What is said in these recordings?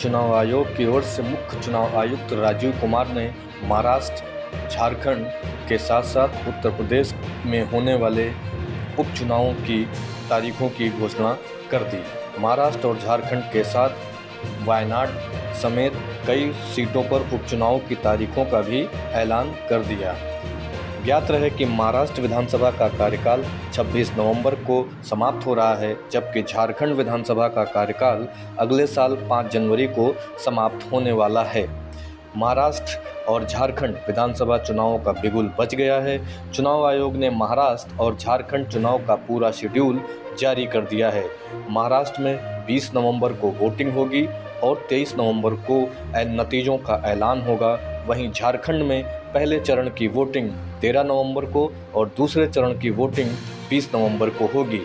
चुनाव आयोग की ओर से मुख्य चुनाव आयुक्त राजीव कुमार ने महाराष्ट्र, झारखंड के साथ साथ उत्तर प्रदेश में होने वाले उपचुनावों की तारीखों की घोषणा कर दी। महाराष्ट्र और झारखंड के साथ वायनाड समेत कई सीटों पर उपचुनाव की तारीखों का भी ऐलान कर दिया। ज्ञात रहे कि महाराष्ट्र विधानसभा का कार्यकाल 26 नवंबर को समाप्त हो रहा है, जबकि झारखंड विधानसभा का कार्यकाल अगले साल 5 जनवरी को समाप्त होने वाला है। महाराष्ट्र और झारखंड विधानसभा चुनावों का बिगुल बज गया है। चुनाव आयोग ने महाराष्ट्र और झारखंड चुनाव का पूरा शेड्यूल जारी कर दिया है। महाराष्ट्र में 20 नवंबर को वोटिंग होगी और 23 नवंबर को नतीजों का ऐलान होगा। वहीं झारखंड में पहले चरण की वोटिंग 13 नवंबर को और दूसरे चरण की वोटिंग 20 नवंबर को होगी।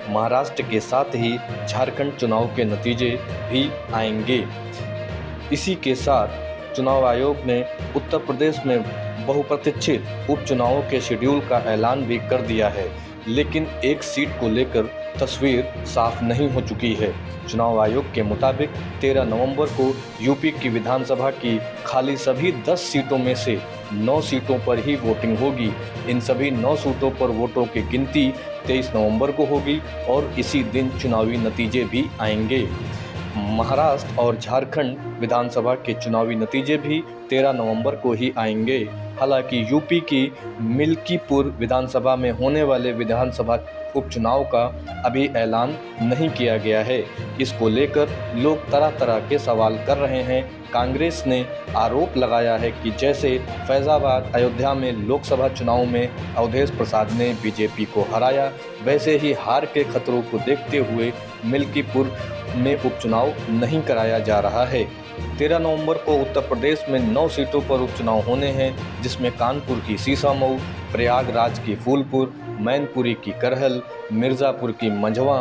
महाराष्ट्र के साथ ही झारखंड चुनाव के नतीजे भी आएंगे। इसी के साथ चुनाव आयोग ने उत्तर प्रदेश में बहुप्रतीक्षित उपचुनावों के शेड्यूल का ऐलान भी कर दिया है, लेकिन एक सीट को लेकर तस्वीर साफ नहीं हो चुकी है। चुनाव आयोग के मुताबिक 13 नवंबर को यूपी की विधानसभा की खाली सभी 10 सीटों में से 9 सीटों पर ही वोटिंग होगी। इन सभी 9 सीटों पर वोटों की गिनती 23 नवंबर को होगी और इसी दिन चुनावी नतीजे भी आएंगे। महाराष्ट्र और झारखंड विधानसभा के चुनावी नतीजे भी 13 नवंबर को ही आएंगे। हालांकि यूपी की मिल्कीपुर विधानसभा में होने वाले विधानसभा उपचुनाव का अभी ऐलान नहीं किया गया है। इसको लेकर लोग तरह तरह के सवाल कर रहे हैं। कांग्रेस ने आरोप लगाया है कि जैसे फैजाबाद, अयोध्या में लोकसभा चुनाव में अवधेश प्रसाद ने बीजेपी को हराया, वैसे ही हार के खतरों को देखते हुए मिल्कीपुर में उपचुनाव नहीं कराया जा रहा है। 13 नवंबर को उत्तर प्रदेश में 9 सीटों पर उपचुनाव होने हैं, जिसमें कानपुर की सीसामऊ, प्रयागराज की फूलपुर, मैनपुरी की करहल, मिर्ज़ापुर की मंझवा,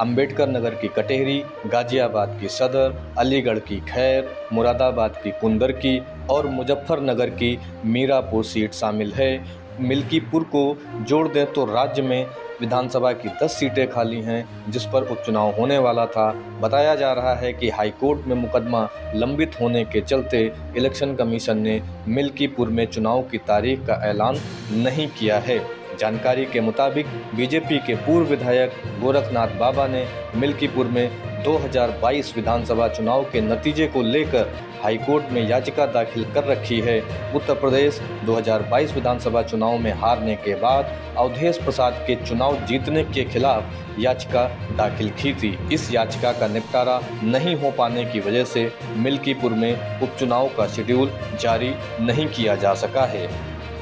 अंबेडकर नगर की कटेहरी, गाजियाबाद की सदर, अलीगढ़ की खैर, मुरादाबाद की कुंदरकी और मुजफ्फरनगर की मीरापुर सीट शामिल है। मिल्कीपुर को जोड़ दें तो राज्य में विधानसभा की 10 सीटें खाली हैं, जिस पर उपचुनाव होने वाला था। बताया जा रहा है कि हाईकोर्ट में मुकदमा लंबित होने के चलते इलेक्शन कमीशन ने मिल्कीपुर में चुनाव की तारीख का ऐलान नहीं किया है। जानकारी के मुताबिक बीजेपी के पूर्व विधायक गोरखनाथ बाबा ने मिल्कीपुर में 2022 विधानसभा चुनाव के नतीजे को लेकर हाईकोर्ट में याचिका दाखिल कर रखी है। उत्तर प्रदेश 2022 विधानसभा चुनाव में हारने के बाद अवधेश प्रसाद के चुनाव जीतने के खिलाफ याचिका दाखिल की थी। इस याचिका का निपटारा नहीं हो पाने की वजह से मिल्कीपुर में उपचुनाव का शेड्यूल जारी नहीं किया जा सका है।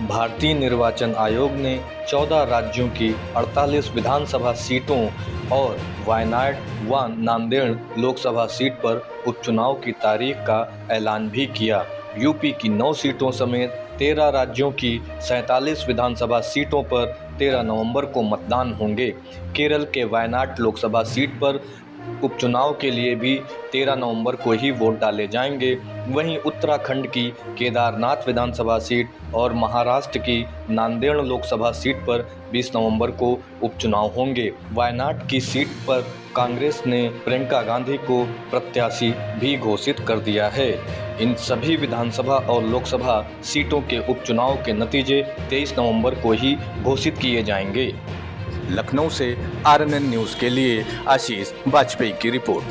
भारतीय निर्वाचन आयोग ने 14 राज्यों की 48 विधानसभा सीटों और वायनाड व नांदेड़ लोकसभा सीट पर उपचुनाव की तारीख का ऐलान भी किया। यूपी की 9 सीटों समेत 13 राज्यों की 47 विधानसभा सीटों पर 13 नवंबर को मतदान होंगे। केरल के वायनाड लोकसभा सीट पर उपचुनाव के लिए भी 13 नवंबर को ही वोट डाले जाएंगे। वहीं उत्तराखंड की केदारनाथ विधानसभा सीट और महाराष्ट्र की नांदेड़ लोकसभा सीट पर 20 नवंबर को उपचुनाव होंगे। वायनाड की सीट पर कांग्रेस ने प्रियंका गांधी को प्रत्याशी भी घोषित कर दिया है। इन सभी विधानसभा और लोकसभा सीटों के उपचुनाव के नतीजे 23 नवंबर को ही घोषित किए जाएंगे। लखनऊ से RNN न्यूज़ के लिए आशीष वाजपेयी की रिपोर्ट।